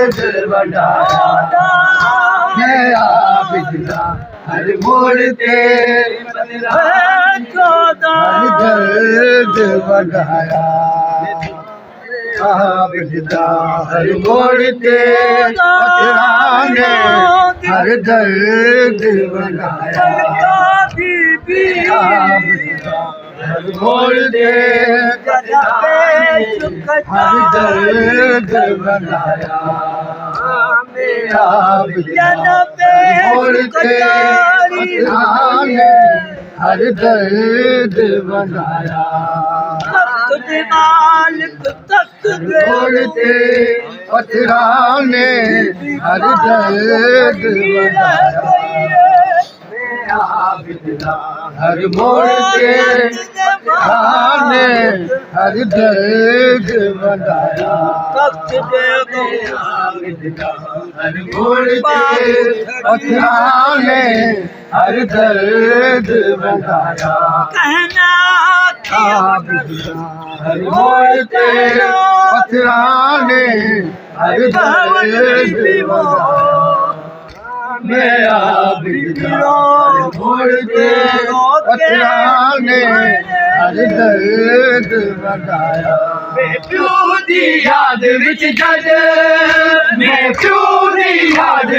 दर्द वडाया मैं आबिदा हर मोड़ ते हर दर्द वडाया आबिदा हर मोड़ ते पथराने हर दर्द वडाया आबिदा हर मोड़ ते हर दर्द वडाया हर दर्द बनाया मोड़ते पथराने हर दर्द बनाया हर मोड़ते पथराने हर दर्द बनाया हर मोड़ते पथराने हर दर्द बनाया कहना हर मोड़ते पथराने हर दर्द बनाया मैं आबिदा मोड़ते पथराने हर दर्द बनाया मैं प्यो दी याद विच जद मैं प्यो दी याद